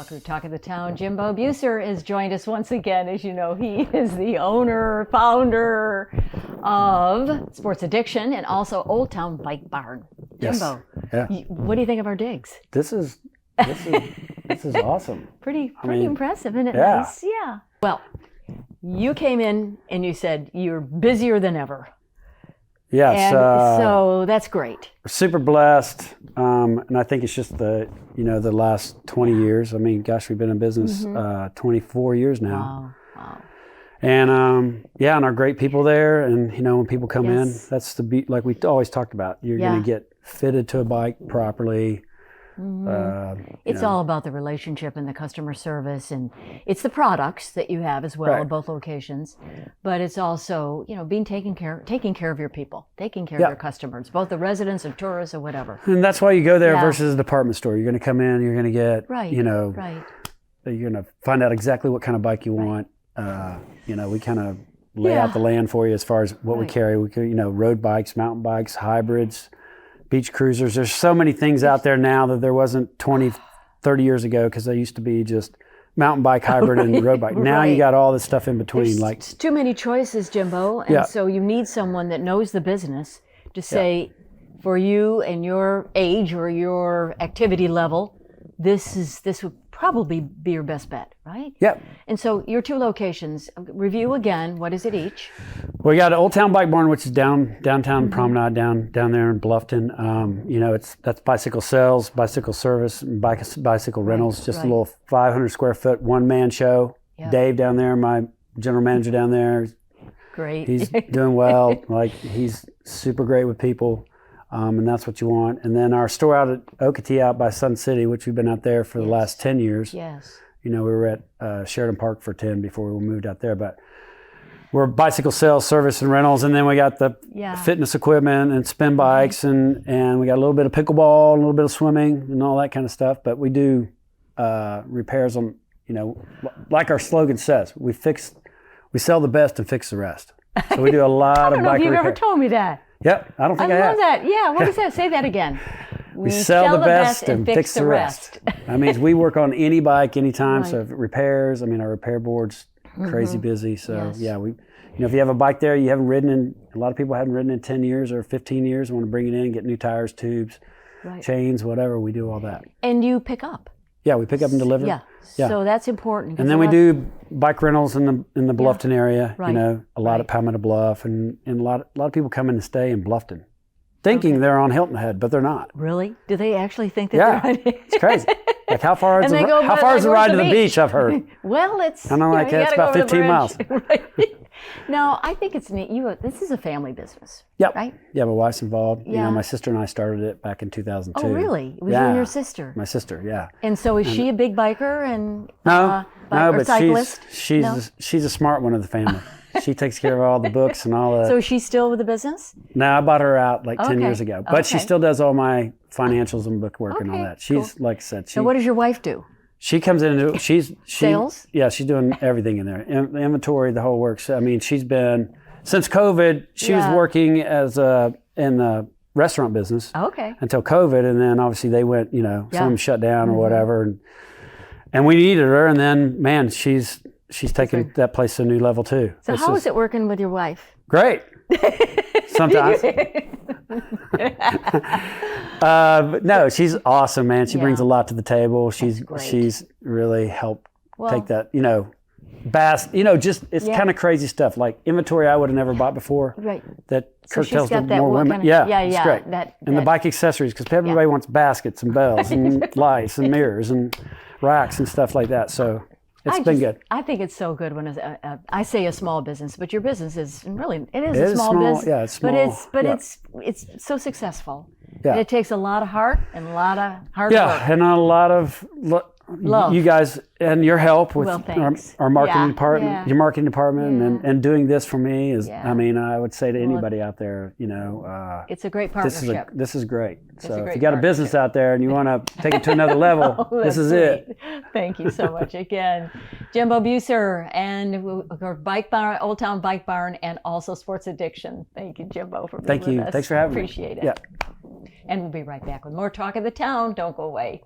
Welcome to Talk of the Town. JamesTBuser has joined us once again. As you know, he is the owner, founder of SportsAddiction and also Old Town Bike Barn. Jimbo, yeah. What do you think of our digs? This is awesome. Pretty impressive, isn't it? Yeah. Nice? Yeah. Well, you came in and you said you're busier than ever. Yes. And so that's great. We're super blessed. And I think it's just the last 20 years. I mean, gosh, we've been in business 24 years now. Wow. And and our great people there. And, when people come in, that's like we always talked about. You're going to get fitted to a bike properly. It's all about the relationship and the customer service, and it's the products that you have as well at both locations. But it's also, being taking care of your people, taking care of your customers, both the residents and tourists or whatever. And that's why you go there versus a department store. You're going to come in, you're going to get, you're going to find out exactly what kind of bike you want. We kind of lay out the land for you as far as what we carry. We could, road bikes, mountain bikes, hybrids, beach cruisers. There's so many things out there now that there wasn't 20, 30 years ago, because they used to be just mountain bike, hybrid, and road bike. Now you got all this stuff in between. There's too many choices, Jimbo, and so you need someone that knows the business to say, for you and your age or your activity level, this would probably be your best bet, right? Yep. And so your two locations, review again, what is it each? We got Old Town Bike Barn, which is downtown Promenade, down there in Bluffton. That's bicycle sales, bicycle service, and bicycle rentals. Just a little 500 square foot one-man show. Yep. Dave down there, my general manager down there. Great. He's doing well. He's super great with people. And that's what you want. And then our store out at Okatie out by Sun City, which we've been out there for the last 10 years. Yes. We were at Sheridan Park for 10 before we moved out there. But we're bicycle sales, service, and rentals. And then we got the fitness equipment and spin bikes. And we got a little bit of pickleball, a little bit of swimming and all that kind of stuff. But we do repairs on, like our slogan says, we sell the best and fix the rest. So we do a lot of bike repairs. I don't know if you've ever told me that. Yep, I don't think I have. I love that. Yeah, what is that? Say that again. We sell the best and fix the rest. That means we work on any bike, anytime. So repairs, our repair board's crazy busy. So we, if you have a bike there you haven't ridden in, a lot of people haven't ridden in 10 years or 15 years, want to bring it in, get new tires, tubes, chains, whatever, we do all that. And you pick up? Yeah, we pick up and deliver. Yeah. So that's important. And then we do bike rentals in the Bluffton area. A lot at Palmetto Bluff, and a lot of people come in to stay in Bluffton, thinking they're on Hilton Head, but they're not. Really? Do they actually think that they're on Hilton? It's crazy. Like how far is the ride to the beach? I've heard. Well, it's it's about 15 miles. No, I think it's neat. This is a family business. Yep. Right? Yeah, my wife's involved. Yeah. My sister and I started it back in 2002. Oh, really? It was you and your sister? My sister, yeah. And so is she a big biker and no, but cyclist? She's a smart one of the family. She takes care of all the books and all the... So is she still with the business? No, I bought her out 10 years ago. But she still does all my financials and bookwork and all that. She's, like I said... So what does your wife do? She comes in and sales? Yeah, she's doing everything in there. The inventory, the whole works. She's been... Since COVID, she was working in the restaurant business until COVID. And then obviously they went, some of them shut down or whatever. And we needed her. And then, man, she's taken that place to a new level too. So how is it working with your wife? Great. Sometimes. But no, she's awesome, man. She brings a lot to the table. She's really helped take that, it's kind of crazy stuff. Like inventory I would have never bought before. Right. That curtails to more women. It's great. And the bike accessories, because everybody wants baskets and bells and lights and mirrors and racks and stuff like that. So it's been good. I think it's so good when I say a small business, but your business is really, it is a small business. Yeah, it's small. But it's so successful. Yeah. And it takes a lot of heart and a lot of hard work. Yeah, and a lot of love. You guys and your help with our marketing department, your marketing department, and doing this for me is, I would say to anybody out there, it's a great partnership. This is great. So if you got a business out there and you want to take it to another level, this is it. Thank you so much again. JamesTBuser and Bike Barn, Old Town Bike Barn, and also SportsAddiction. Thank you, Jimbo, for being with us. Thanks for having me. Appreciate it. Yeah. And we'll be right back with more Talk of the Town. Don't go away.